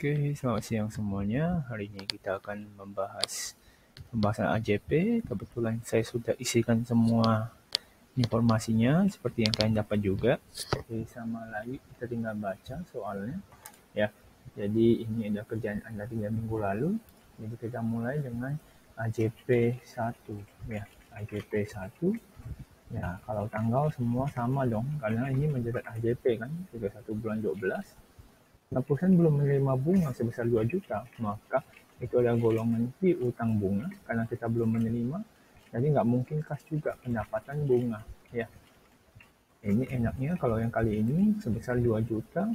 Oke, selamat siang semuanya. Hari ini kita akan membahas pembahasan AJP. Kebetulan saya sudah isikan semua informasinya seperti yang kalian dapat juga. Oke, sama lagi kita tinggal baca soalnya. Ya, jadi ini adalah kerjaan Anda 3 minggu lalu. Jadi kita mulai dengan AJP 1. Ya, AJP 1. Ya, kalau tanggal semua sama dong, karena ini menjerat AJP kan, 31 bulan 12. Perusahaan belum menerima bunga sebesar 2 juta, maka itu adalah golongan piutang bunga karena kita belum menerima, jadi nggak mungkin kas juga pendapatan bunga. Ya, ini enaknya kalau yang kali ini sebesar 2 juta,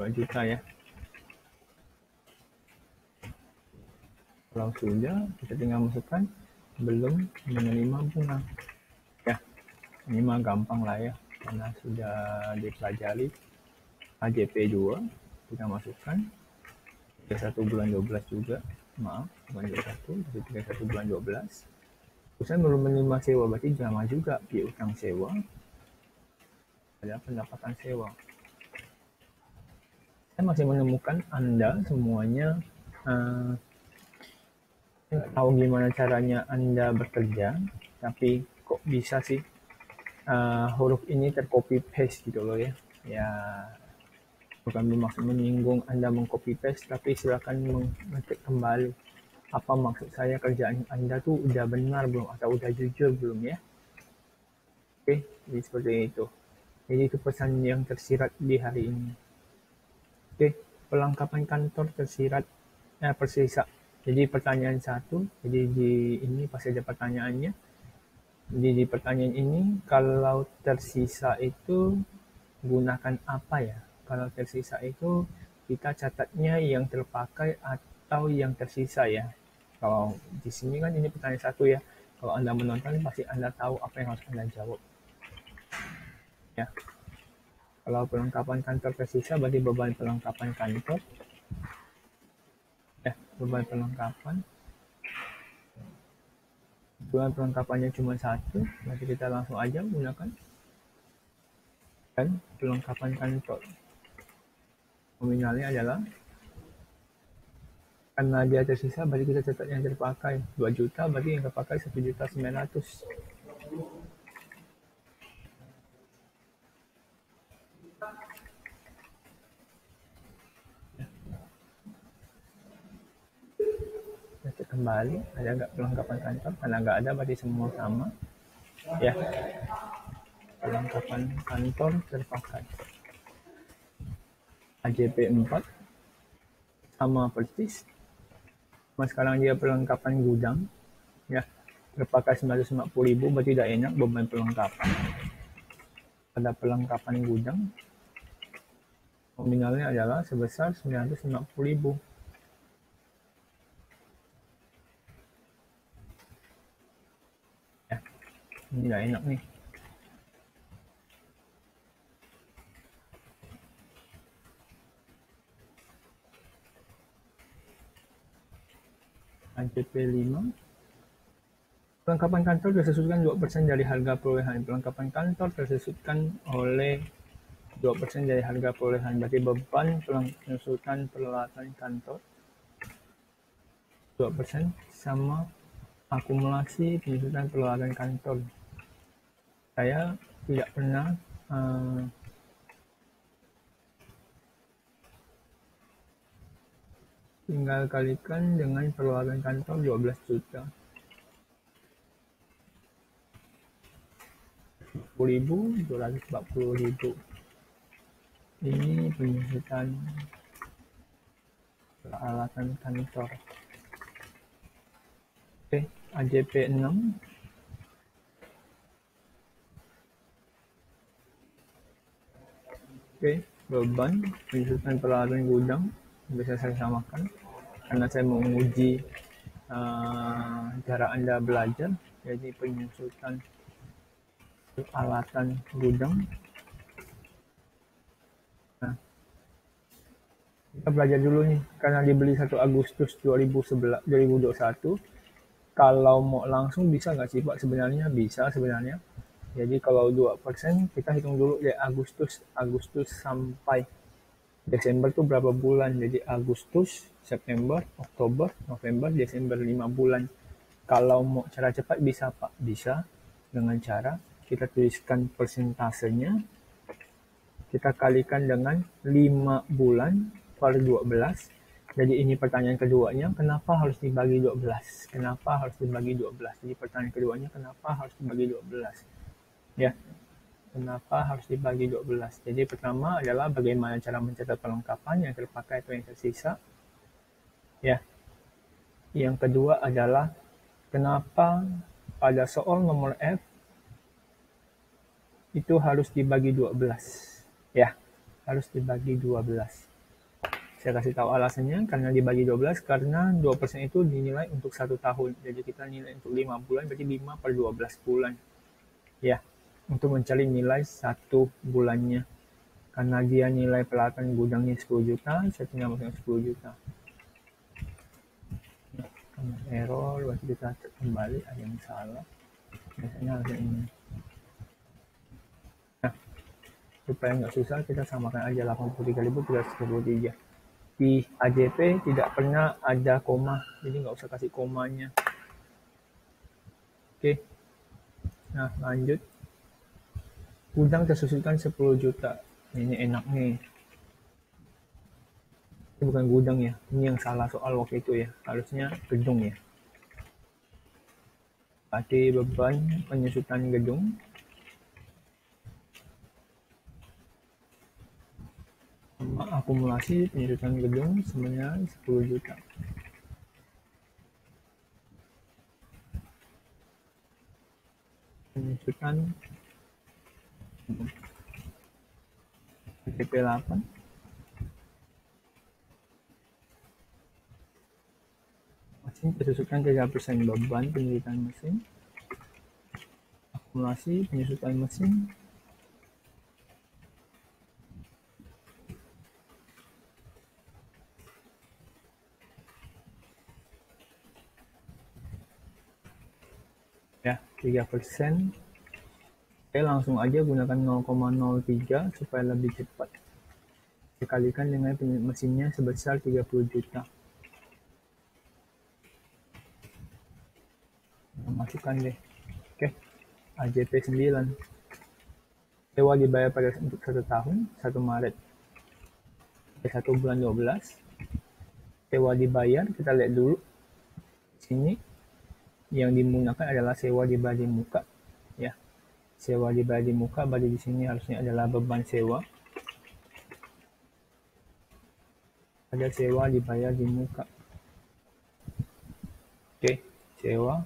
2 juta ya. Kalau sudah, kita tinggal masukkan belum menerima bunga. Ya, ini mah gampang lah ya, karena sudah dipelajari. AJP 2 kita masukkan 31 bulan 12 juga, maaf, bulan 21, 31 bulan 12. Perusahaan belum menerima sewa, berarti sama juga piutang sewa, ada pendapatan sewa. Saya masih menemukan Anda semuanya tahu gimana caranya Anda bekerja, tapi kok bisa sih huruf ini tercopy paste gitu loh ya. Ya, bukan bermaksud menyinggung Anda mengcopy paste, tapi silakan mengetik kembali. Apa maksud saya kerjaan Anda tuh udah benar belum atau udah jujur belum ya? Oke, jadi seperti itu. Jadi itu pesan yang tersirat di hari ini. Oke, pelengkapan kantor tersirat persisa. Jadi pertanyaan 1, jadi di ini pasti ada pertanyaannya. Jadi di pertanyaan ini, kalau tersisa itu gunakan apa ya? Kalau tersisa itu kita catatnya yang terpakai atau yang tersisa ya. Kalau di sini kan ini pertanyaan 1 ya. Kalau Anda menonton pasti Anda tahu apa yang harus Anda jawab. Ya. Kalau perlengkapan kantor tersisa berarti beban perlengkapan kantor. Ya, beban perlengkapan. Beban perlengkapannya cuma 1, berarti kita langsung aja gunakan. Dan perlengkapan kantor. Nominalnya adalah, karena dia tersisa berarti kita catat yang terpakai 2 juta, berarti yang terpakai 1.900.000. Kita kembali, ada nggak perlengkapan kantor? Karena nggak ada berarti semua sama ya. Perlengkapan kantor terpakai AJP 4 sama persis. Sekarang dia perlengkapan gudang ya, terpakai 950.000, berarti tidak enak beban perlengkapan. Pada perlengkapan gudang nominalnya adalah sebesar 950.000. Ya, ini tidak enak nih. AJP 5. Perlengkapan kantor tersusutkan 2% dari harga perolehan. Perlengkapan kantor tersusutkan oleh 2% dari harga perolehan. Berarti beban pensusutan peralatan kantor 2% sama akumulasi pensusutan peralatan kantor. Saya tidak pernah tinggal kalikan dengan peralatan kantor 12 juta. 240.000. Ini penyusutan peralatan kantor. Oke, AJP 6. Oke, beban penyusutan peralatan gudang bisa saya samakan karena saya menguji cara Anda belajar. Jadi penyusutan peralatan gudang. Nah, kita belajar dulu nih, karena dibeli 1 Agustus 2021. Kalau mau langsung bisa nggak sih Pak? Sebenarnya bisa sebenarnya. Jadi kalau 2% kita hitung dulu dari Agustus sampai Desember tuh berapa bulan? Jadi Agustus, September, Oktober, November, Desember, 5 bulan. Kalau mau cara cepat bisa Pak, bisa dengan cara kita tuliskan persentasenya, kita kalikan dengan 5 bulan per 12. Jadi ini pertanyaan keduanya, kenapa harus dibagi 12? Kenapa harus dibagi 12? Jadi pertanyaan keduanya, kenapa harus dibagi 12? Ya, kenapa harus dibagi 12? Jadi pertama adalah bagaimana cara mencatat perlengkapan yang terpakai atau yang tersisa. Ya, yang kedua adalah kenapa pada soal nomor F itu harus dibagi 12. Ya, harus dibagi 12. Saya kasih tahu alasannya, karena dibagi 12 karena 2% itu dinilai untuk 1 tahun. Jadi kita nilai untuk 5 bulan, berarti 5 per 12 bulan. Ya, untuk mencari nilai 1 bulannya. Karena dia nilai peralatan gudangnya 10 juta, saya tinggal masukkan 10 juta. Nah, karena error, berarti kita kembali, ada yang salah. Biasanya harusnya ini. Nah, supaya nggak susah, kita samakan aja 83.333. Di AJP tidak pernah ada koma, jadi nggak usah kasih komanya. Oke, nah lanjut. Gudang tersusunkan 10 juta. Ini enak nih. Ini bukan gudang ya, ini yang salah soal waktu itu ya. Harusnya gedung ya. Berarti beban penyusutan gedung akumulasi penyusutan gedung sebenarnya 10 juta. Penyusutan PTP 8 mesin tersusunkan 3% beban penyusutan mesin, akumulasi penyusutan mesin, ya 3%. Oke, langsung aja gunakan 0,03 supaya lebih cepat. Dikalikan dengan mesinnya sebesar 30 juta. Masukkan deh. Oke, AJP 9. Sewa dibayar pada untuk 1 tahun, 1 Maret. 1 bulan 12. Sewa dibayar, kita lihat dulu. Sini yang dimenggunakan adalah sewa dibayar di muka. Ya, sewa dibayar di muka, berarti di sini harusnya adalah beban sewa. Ada sewa dibayar di muka. Oke, sewa.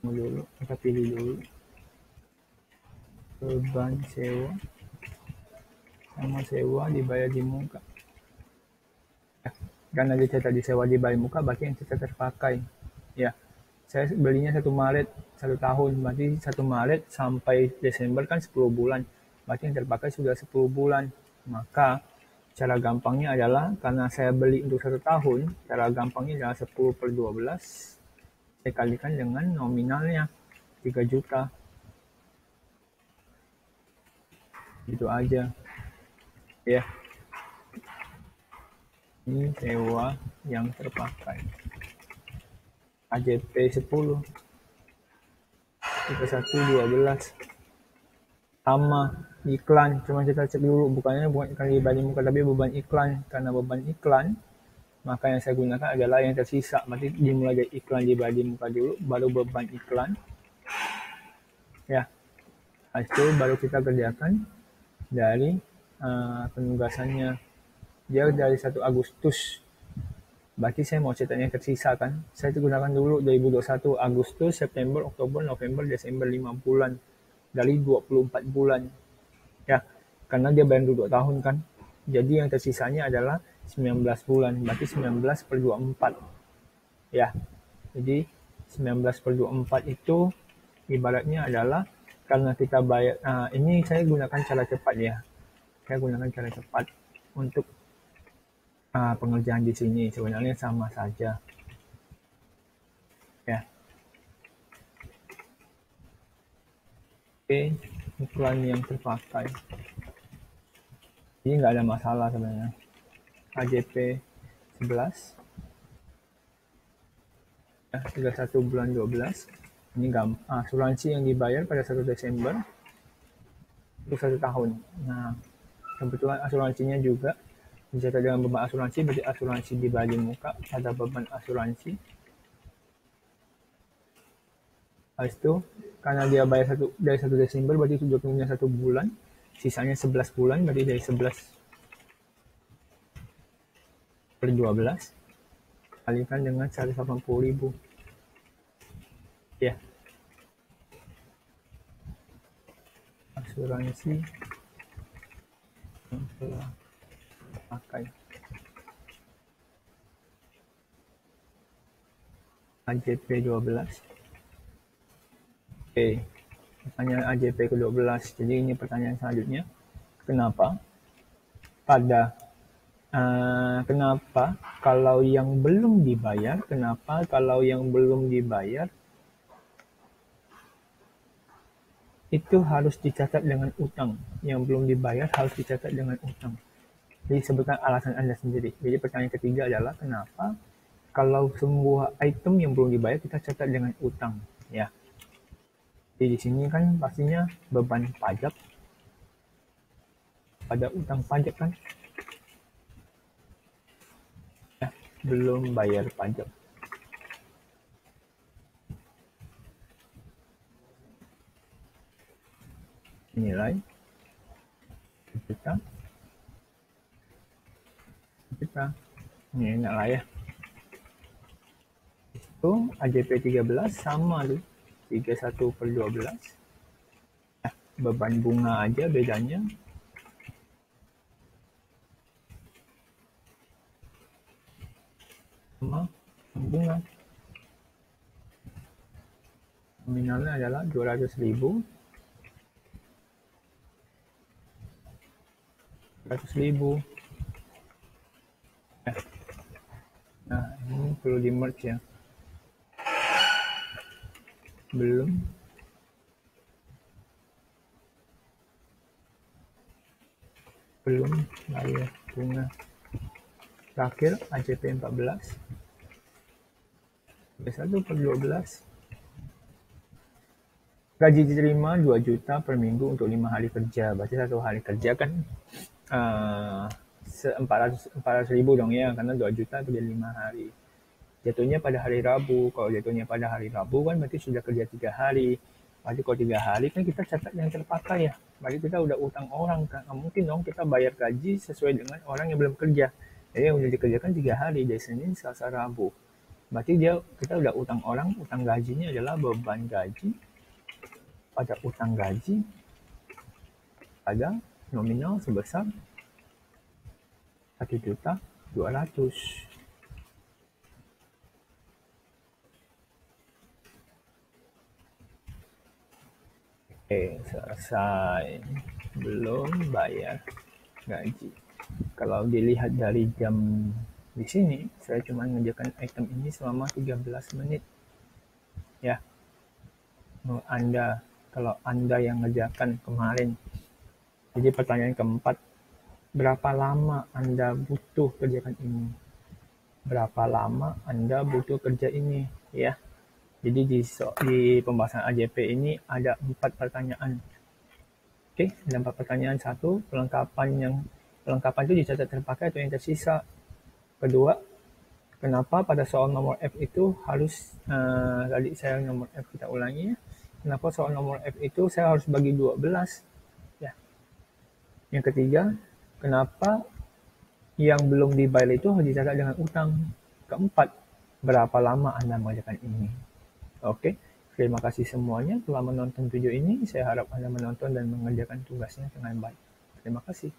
Dulu, kita pilih dulu. Beban sewa sama sewa dibayar di muka. Karena dia tadi sewa dibayar di muka, berarti yang kita terpakai. Ya, saya belinya 1 Maret 1 tahun, berarti 1 Maret sampai Desember kan 10 bulan, berarti yang terpakai sudah 10 bulan. Maka cara gampangnya adalah, karena saya beli untuk 1 tahun, cara gampangnya adalah 10 per 12 saya kalikan dengan nominalnya 3 juta. Gitu aja ya. Ini sewa yang terpakai AJP 10 3112 sama iklan, cuma kita cek dulu bukan iklan dibayar di muka tapi beban iklan. Karena beban iklan, maka yang saya gunakan adalah yang tersisa. Berarti dimulai dari iklan dibayar di muka dulu, baru beban iklan ya. Habis itu baru kita kerjakan dari penugasannya. Dia dari 1 Agustus, berarti saya mau cetak yang tersisa kan. Saya gunakan dulu 2021 Agustus, September, Oktober, November, Desember, 5 bulan dari 24 bulan ya, karena dia bayar 2 tahun kan. Jadi yang tersisanya adalah 19 bulan, berarti 19 per 24 ya. Jadi 19 per 24 itu ibaratnya adalah, karena kita bayar, ini saya gunakan cara cepat ya. Saya gunakan cara cepat untuk pengerjaan di sini, sebenarnya sama saja ya. Oke, iklan yang terpakai Jadi nggak ada masalah sebenarnya. AJP 11 ya, 31 bulan 12 ini asuransi yang dibayar pada 1 Desember untuk 1 tahun. Nah, kebetulan asuransinya juga dicatat dengan beban asuransi, berarti asuransi di bagian muka ada beban asuransi. Habis itu karena dia bayar dari 1 Desember berarti sudah punya 1 bulan, sisanya 11 bulan, berarti dari 11 per 12 kalikan dengan 180.000 ya. Asuransi yang telah pakai AJP 12. Oke, pertanyaan AJP ke-12. Jadi ini pertanyaan selanjutnya. Kenapa kalau yang belum dibayar, itu harus dicatat dengan utang. Yang belum dibayar harus dicatat dengan utang. Jadi sebutkan alasan Anda sendiri. Jadi pertanyaan ketiga adalah kenapa kalau sebuah item yang belum dibayar kita catat dengan utang, ya. Jadi di sini kan pastinya beban pajak pada utang pajak kan, ya, belum bayar pajak. Nilai kita ini enak lah ya. Itu AJP 13 sama tuh 31 per 12. Nah, beban bunga aja bedanya. Sama bunga. Nominalnya adalah 200.000. 100.000. Nah, ini perlu di merge ya. Belum bayar bunga. Terakhir AJP 14 1 per 12. Gaji diterima 2 juta per minggu untuk 5 hari kerja. Berarti 1 hari kerja kan 400.000 dong ya, karena 2 juta itu 5 hari. Jatuhnya pada hari Rabu. Kalau jatuhnya pada hari Rabu kan berarti sudah kerja 3 hari. Berarti kalau 3 hari kan kita catat yang terpakai ya. Berarti kita udah utang orang kan. Mungkin dong kita bayar gaji sesuai dengan orang yang belum kerja. Jadi yang udah dikerjakan 3 hari dari Senin, Selasa, Rabu. Berarti kita udah utang orang. Utang gajinya adalah beban gaji pada utang gaji pada nominal sebesar 1.200.000. Oke, selesai. Belum bayar gaji. Kalau dilihat dari jam di sini, saya cuma mengerjakan item ini selama 13 menit. Ya. Kalau Anda yang ngerjakan kemarin. Jadi pertanyaan keempat, berapa lama Anda butuh kerjakan ini? Berapa lama Anda butuh kerja ini? Ya. Jadi di pembahasan AJP ini ada 4 pertanyaan. Oke, ada 4 pertanyaan. 1, pelengkapan itu dicatat terpakai atau yang tersisa. Kedua, kenapa pada soal nomor F itu harus tadi saya nomor F kita ulangi ya. Kenapa soal nomor F itu saya harus bagi 12? Ya. Yang ketiga, kenapa yang belum dibayar itu harus dicatat dengan utang? Keempat, berapa lama Anda mengerjakan ini? Oke, terima kasih semuanya telah menonton video ini. Saya harap Anda menonton dan mengerjakan tugasnya dengan baik. Terima kasih.